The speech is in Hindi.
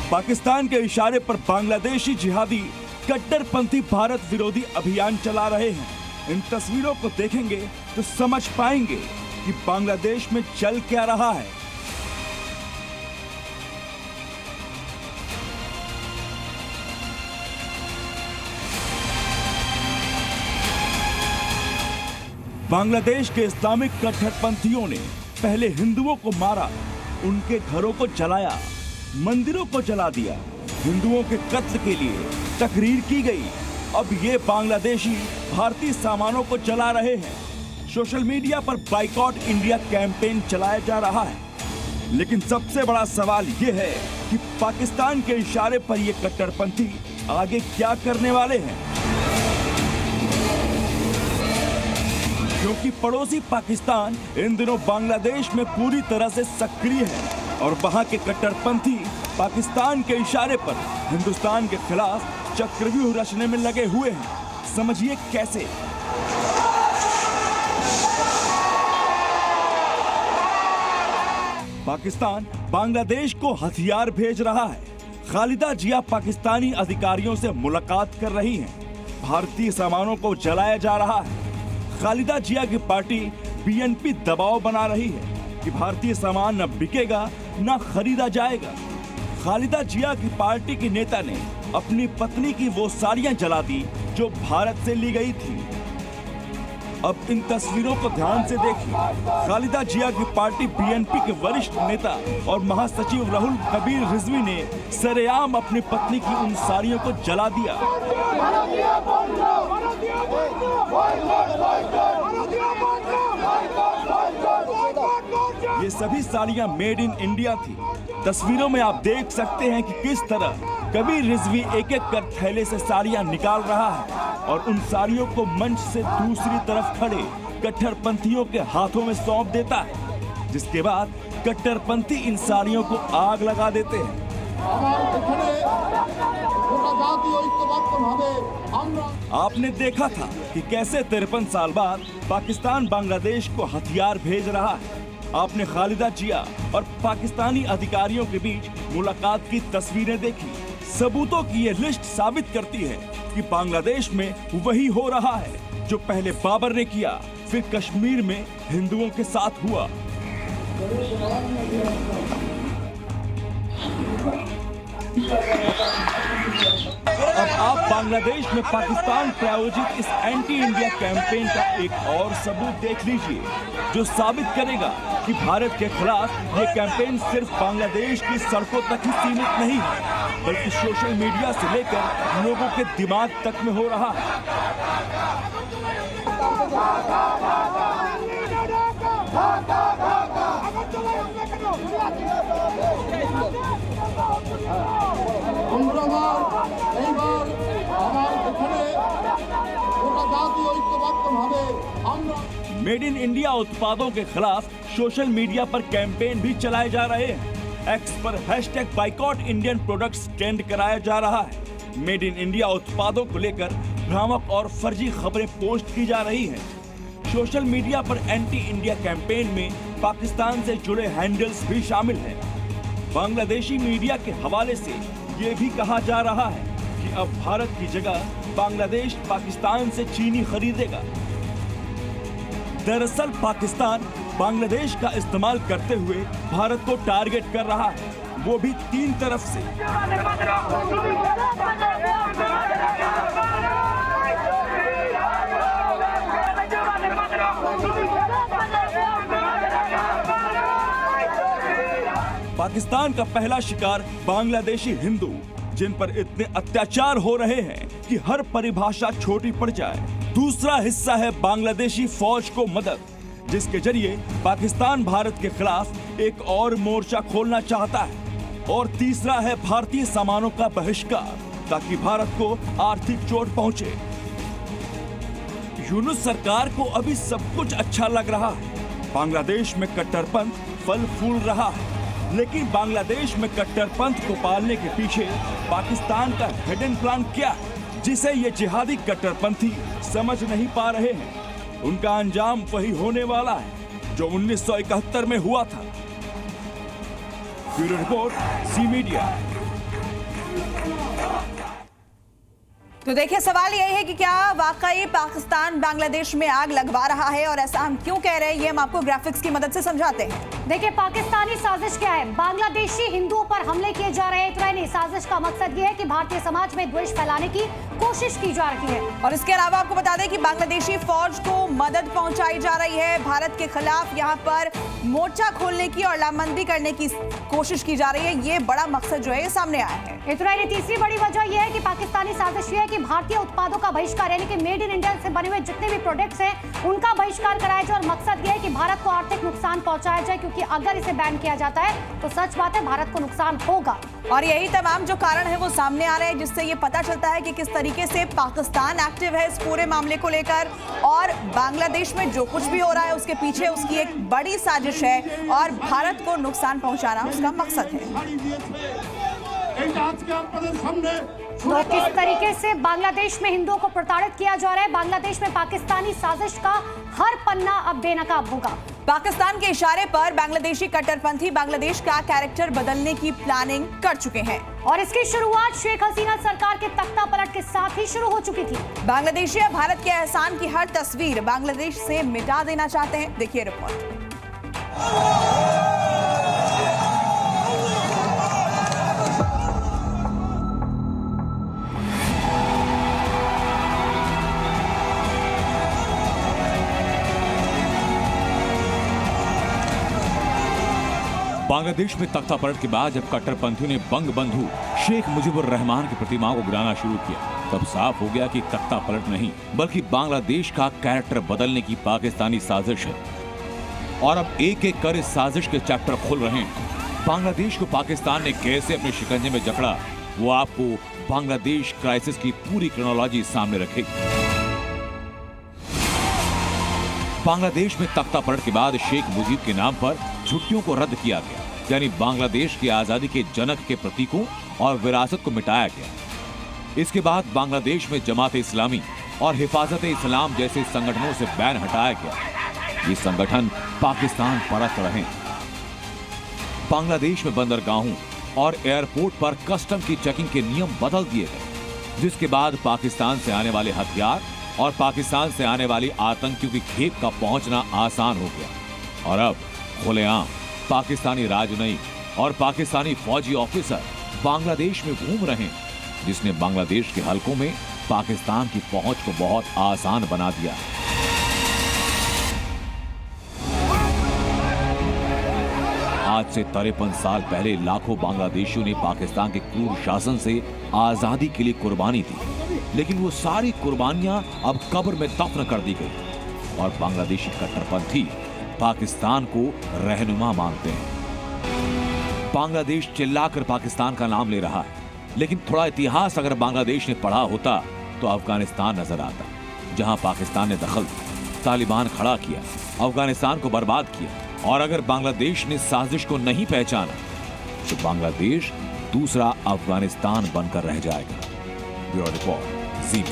पाकिस्तान के इशारे पर बांग्लादेशी जिहादी कट्टरपंथी भारत विरोधी अभियान चला रहे हैं। इन तस्वीरों को देखेंगे तो समझ पाएंगे कि बांग्लादेश में चल क्या रहा है। बांग्लादेश के इस्लामिक कट्टरपंथियों ने पहले हिंदुओं को मारा, उनके घरों को जलाया, मंदिरों को जला दिया। हिंदुओं के कत्ल के लिए तकरीर की गई। अब ये बांग्लादेशी भारतीय सामानों को जला रहे हैं। सोशल मीडिया पर बाइकॉट इंडिया कैंपेन चलाया जा रहा है। लेकिन सबसे बड़ा सवाल ये है कि पाकिस्तान के इशारे पर ये कट्टरपंथी आगे क्या करने वाले हैं, क्योंकि पड़ोसी पाकिस्तान इन दिनों बांग्लादेश में पूरी तरह से सक्रिय है और वहां के कट्टरपंथी पाकिस्तान के इशारे पर हिंदुस्तान के खिलाफ चक्रव्यूह रचने में लगे हुए हैं। समझिए कैसे। पाकिस्तान बांग्लादेश को हथियार भेज रहा है। खालिदा जिया पाकिस्तानी अधिकारियों से मुलाकात कर रही हैं। भारतीय सामानों को जलाया जा रहा है। खालिदा जिया की पार्टी बीएनपी दबाव बना रही है कि भारतीय सामान न बिकेगा न खरीदा जाएगा। खालिदा जिया की पार्टी की नेता ने अपनी पत्नी की वो साड़ियां जला दी जो भारत से ली गई थी। अब इन तस्वीरों को ध्यान से देखिए। खालिदा जिया की पार्टी बीएनपी के वरिष्ठ नेता और महासचिव राहुल कबीर रिजवी ने सरेआम अपनी पत्नी की उन साड़ियों को जला दिया। ये सभी साड़ियां मेड इन इंडिया थी। तस्वीरों में आप देख सकते हैं कि किस तरह कबीर रिजवी एक एक कर थैले से साड़ियां निकाल रहा है और उन साड़ियों को मंच से दूसरी तरफ खड़े कट्टरपंथियों के हाथों में सौंप देता है, जिसके बाद कट्टरपंथी इन साड़ियों को आग लगा देते हैं। आपने देखा था कि कैसे 53 साल बाद पाकिस्तान बांग्लादेश को हथियार भेज रहा है। आपने खालिदा जिया और पाकिस्तानी अधिकारियों के बीच मुलाकात की तस्वीरें देखी। सबूतों की ये लिस्ट साबित करती है कि बांग्लादेश में वही हो रहा है जो पहले बाबर ने किया, फिर कश्मीर में हिंदुओं के साथ हुआ। अब आप बांग्लादेश में पाकिस्तान प्रायोजित इस एंटी इंडिया कैंपेन का एक और सबूत देख लीजिए, जो साबित करेगा कि भारत के खिलाफ ये कैंपेन सिर्फ बांग्लादेश की सड़कों तक ही सीमित नहीं है, बल्कि सोशल मीडिया से लेकर लोगों के दिमाग तक में हो रहा है। मेड इन इंडिया उत्पादों के खिलाफ सोशल मीडिया पर कैंपेन भी चलाए जा रहे हैं। एक्स पर #बाइकॉट इंडियन प्रोडक्ट्स ट्रेंड कराया जा रहा है। मेड इन इंडिया उत्पादों को लेकर भ्रामक और फर्जी खबरें पोस्ट की जा रही हैं। सोशल मीडिया पर एंटी इंडिया कैंपेन में पाकिस्तान से जुड़े हैंडल्स भी शामिल हैं। बांग्लादेशी मीडिया के हवाले से ये भी कहा जा रहा है कि अब भारत की जगह बांग्लादेश पाकिस्तान से चीनी खरीदेगा। दरअसल पाकिस्तान बांग्लादेश का इस्तेमाल करते हुए भारत को टारगेट कर रहा है, वो भी 3 तरफ से। पाकिस्तान का पहला शिकार बांग्लादेशी हिंदू, जिन पर इतने अत्याचार हो रहे हैं कि हर परिभाषा छोटी पड़ जाए। दूसरा हिस्सा है बांग्लादेशी फौज को मदद, जिसके जरिए पाकिस्तान भारत के खिलाफ एक और मोर्चा खोलना चाहता है। और तीसरा है भारतीय सामानों का बहिष्कार, ताकि भारत को आर्थिक चोट पहुंचे। यूनुस सरकार को अभी सब कुछ अच्छा लग रहा है। बांग्लादेश में कट्टरपंथ फल फूल रहा है, लेकिन बांग्लादेश में कट्टरपंथ को पालने के पीछे पाकिस्तान का हिडन प्लान क्या है, जिसे ये जिहादी कट्टरपंथी समझ नहीं पा रहे हैं। उनका अंजाम वही होने वाला है जो 1971 में हुआ था। Bureau report, C media. तो देखिए, सवाल यही है कि क्या वाकई पाकिस्तान बांग्लादेश में आग लगवा रहा है, और ऐसा हम क्यों कह रहे हैं ये हम आपको ग्राफिक्स की मदद से समझाते हैं। देखिए, पाकिस्तानी साजिश क्या है। बांग्लादेशी हिंदुओं पर हमले किए जा रहे हैं। इतनी साजिश का मकसद ये है कि भारतीय समाज में द्वेष फैलाने की कोशिश की जा रही है। और इसके अलावा आपको बता दें कि बांग्लादेशी फौज को मदद पहुंचाई जा रही है। भारत के खिलाफ यहाँ पर मोर्चा खोलने की और लामबंदी करने की कोशिश की जा रही है। ये बड़ा मकसद जो है ये सामने आया है। इतनी तीसरी बड़ी वजह यह है कि पाकिस्तानी साजिश ये है कि भारतीय उत्पादों का बहिष्कार, यानी कि मेड इन इंडिया से बने हुए जितने भी प्रोडक्ट्स हैं उनका बहिष्कार कराया जाए। और मकसद यह है कि भारत को आर्थिक नुकसान पहुंचाया जाए, क्योंकि अगर इसे बैन किया जाता है तो सच बात है भारत को नुकसान होगा। और यही तमाम जो कारण है वो सामने आ रहे हैं, जिससे ये पता चलता है कि किस तरीके से पाकिस्तान एक्टिव है इस पूरे मामले को लेकर, और बांग्लादेश में जो कुछ भी हो रहा है उसके पीछे उसकी एक बड़ी साजिश है और भारत को नुकसान पहुंचाना उसका मकसद है। तो किस तरीके से बांग्लादेश में हिंदुओं को प्रताड़ित किया जा रहा है, बांग्लादेश में पाकिस्तानी साजिश का हर पन्ना अब बेनकाब होगा। पाकिस्तान के इशारे पर बांग्लादेशी कट्टरपंथी बांग्लादेश का कैरेक्टर बदलने की प्लानिंग कर चुके हैं, और इसकी शुरुआत शेख हसीना सरकार के तख्ता पलट के साथ ही शुरू हो चुकी थी। बांग्लादेशी भारत के एहसान की हर तस्वीर बांग्लादेश से मिटा देना चाहते हैं। देखिए रिपोर्ट। बांग्लादेश में तख्ता पलट के बाद जब कट्टरपंथियों ने बंग बंधु शेख मुजीबुर रहमान की प्रतिमाओं को गिराना शुरू किया, तब साफ हो गया कि तख्ता पलट नहीं बल्कि बांग्लादेश का कैरेक्टर बदलने की पाकिस्तानी साजिश है। और अब एक एक कर इस साजिश के चैप्टर खुल रहे हैं। बांग्लादेश को पाकिस्तान ने कैसे अपने शिकंजे में जकड़ा, वो आपको बांग्लादेश क्राइसिस की पूरी क्रोनोलॉजी सामने रखेगी। बांग्लादेश में तख्ता पलट के बाद शेख मुजीब के नाम पर छुट्टियों को रद्द किया गया, यानी बांग्लादेश की आजादी के जनक के प्रतीकों और विरासत को मिटाया गया। इसके बाद बांग्लादेश में जमात इस्लामी और हिफाजत इस्लाम जैसे संगठनों से बैन हटाया गया। ये संगठन पाकिस्तान परस्त रहे। बांग्लादेश में बंदरगाहों और एयरपोर्ट पर कस्टम की चेकिंग के नियम बदल दिए गए, जिसके बाद पाकिस्तान से आने वाले हथियार और पाकिस्तान से आने वाली आतंकियों की खेप का पहुंचना आसान हो गया। और अब खुलेआम पाकिस्तानी राजनयिक और पाकिस्तानी फौजी ऑफिसर बांग्लादेश में घूम रहे हैं, जिसने बांग्लादेश के हलकों में पाकिस्तान की पहुंच को बहुत आसान बना दिया। आज से 53 साल पहले लाखों बांग्लादेशियों ने पाकिस्तान के क्रूर शासन से आजादी के लिए कुर्बानी दी, लेकिन वो सारी कुर्बानियां अब कब्र में दफन कर दी गई और बांग्लादेशी कट्टरपंथी पाकिस्तान को रहनुमा मानते हैं। बांग्लादेश चिल्लाकर पाकिस्तान का नाम ले रहा है, लेकिन थोड़ा इतिहास अगर बांग्लादेश ने पढ़ा होता तो अफगानिस्तान नजर आता, जहां पाकिस्तान ने दखल दिया, तालिबान खड़ा किया, अफगानिस्तान को बर्बाद किया। और अगर बांग्लादेश ने साजिश को नहीं पहचाना तो बांग्लादेश दूसरा अफगानिस्तान बनकर रह जाएगा। ब्यूरो रिपोर्ट, ज़ी।